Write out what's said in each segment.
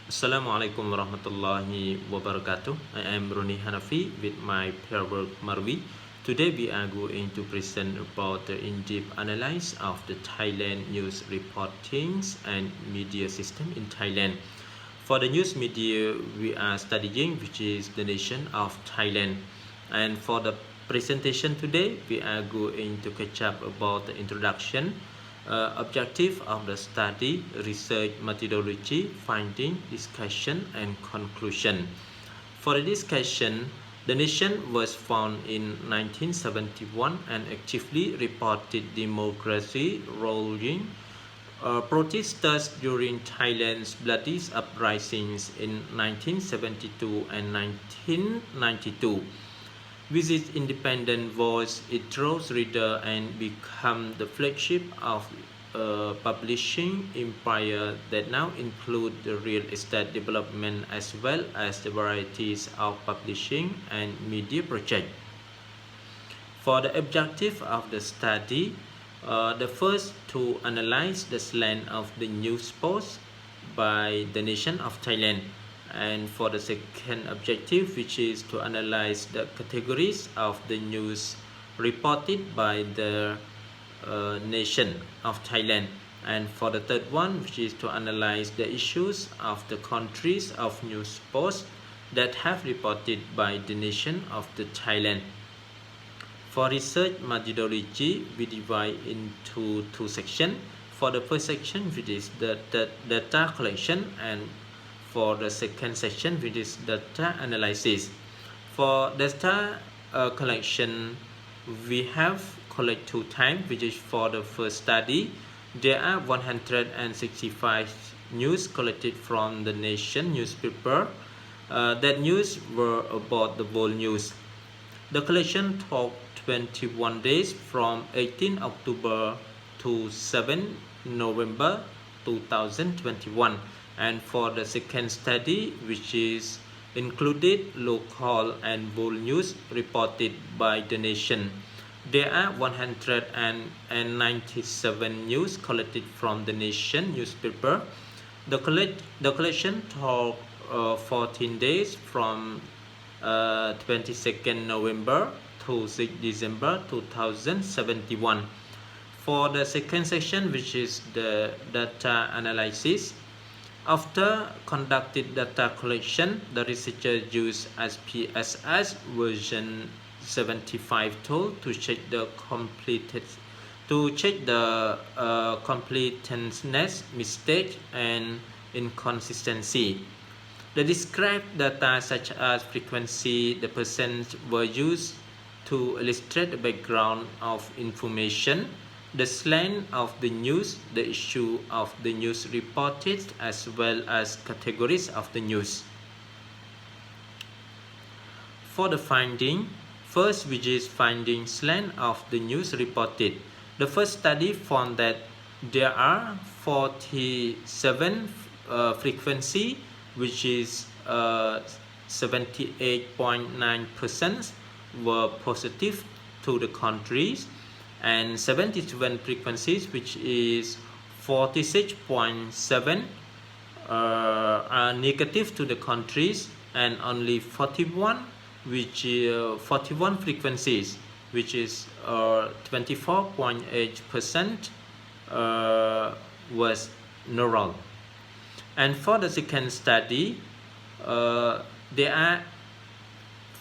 Assalamualaikum warahmatullahi wabarakatuh. I am Roni Hanafi with my pair work Marwi. Today we are going to present about the in-depth analysis of the Thailand news reportings and media system in Thailand. For the news media we are studying, which is the nation of Thailand. And for the presentation today, we are going to catch up about the introduction, objective of the study, research methodology, finding, discussion, and conclusion. For the discussion, the nation was founded in 1971 and actively reported democracy rolling protesters during Thailand's bloody uprisings in 1972 and 1992. With its independent voice, it draws readers and becomes the flagship of a publishing empire that now includes the real estate development as well as the varieties of publishing and media projects. For the objective of the study, the first to analyze the slant of the news post by the nation of Thailand, and for the second objective, which is to analyze the categories of the news reported by the nation of Thailand, and for the third one, which is to analyze the issues of the countries of news posts that have reported by the nation of the Thailand. For research methodology, we divide into two sections. For the first section, which is the data collection, and for the second section, which is data analysis. For data collection, we have collect two times, which is for the first study. There are 165 news collected from the nation newspaper. That news were about the world news. The collection took 21 days from 18 October to 7 November 2021. And for the second study, which is included local and world news reported by the nation, there are 197 news collected from the nation newspaper. The collection took 14 days from 22nd November to 6 December 2071. For the second section, which is the data analysis, after conducted data collection, the researcher used SPSS version 75 tool to check the completeness, mistake, and inconsistency. The described data such as frequency, the percent were used to illustrate the background of information, the slant of the news, the issue of the news reported, as well as categories of the news. For the finding, first, which is finding slant of the news reported. The first study found that there are 47 frequency, which is 78.9% were positive to the countries, and 77 frequencies, which is 46.7 are negative to the countries, and only 41 frequencies, which is 24.8% was neural. And for the second study, there are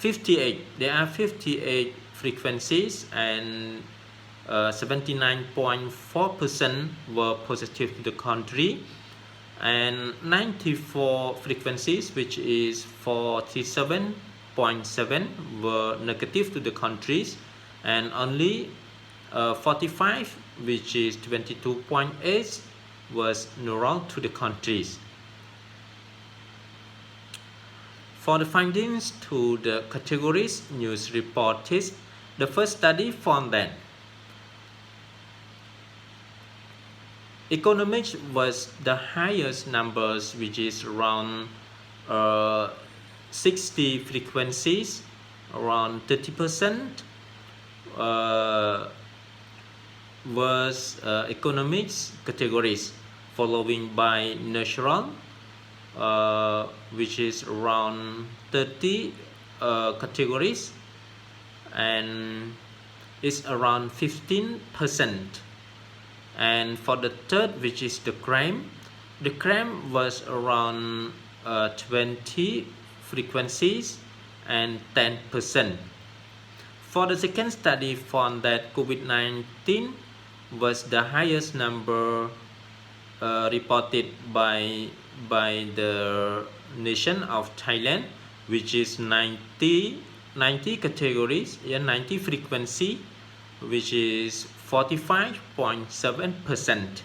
58 frequencies, and 79.4% were positive to the country, and 94 frequencies, which is 47.7 were negative to the countries, and only 45, which is 22.8, was neural to the countries. For the findings to the categories news reported, the first study found that economics was the highest numbers, which is around 60 frequencies, around 30% was economics categories, following by natural which is around 30 categories, and it's around 15%. And for the third, which is the crime was around 20 frequencies and 10%. For the second study found that COVID-19 was the highest number reported by the nation of Thailand, which is 90 categories, 90 frequency, which is 45.7%,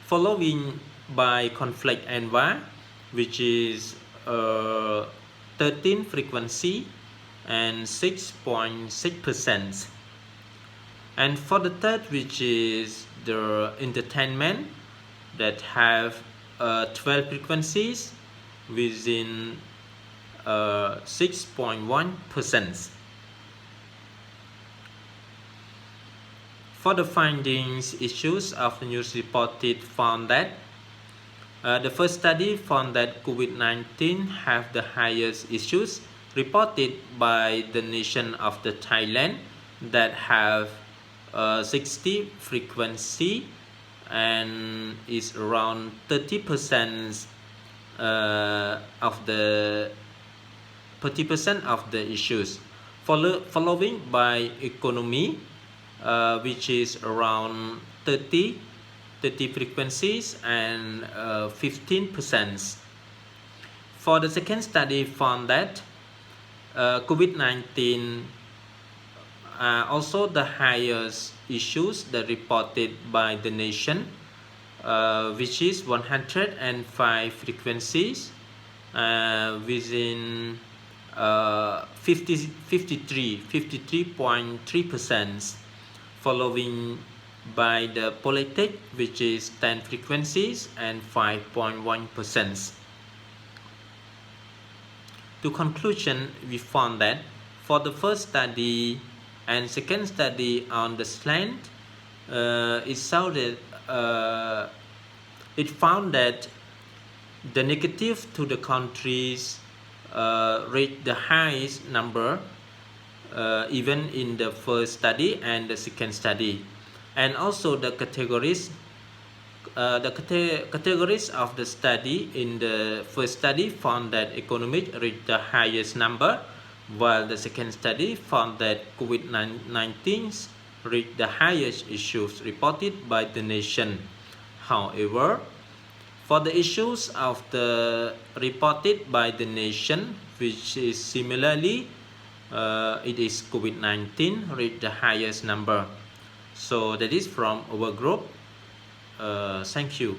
following by conflict and war, which is 13 frequency and 6.6%. And for the third, which is the entertainment, that have 12 frequencies within 6.1%. For the findings, issues of the news reported found that the first study found that COVID-19 have the highest issues reported by the nation of the Thailand, that have 60 frequency and is around 30% of the issues, following by economy, which is around 30 frequencies and 15%. For the second study found that COVID-19 also the highest issues that reported by the nation, which is 105 frequencies within 53.3%, following by the politic, which is 10 frequencies and 5.1%. To conclusion, we found that for the first study and second study on the slant, it found that the negative to the countries reached the highest number, even in the first study and the second study. And also the categories of the study in the first study found that economic reached the highest number, while the second study found that COVID-19 reached the highest issues reported by the nation. However, for the issues of the reported by the nation, which is similarly, it is COVID-19 reached the highest number. So that is from our group. Thank you.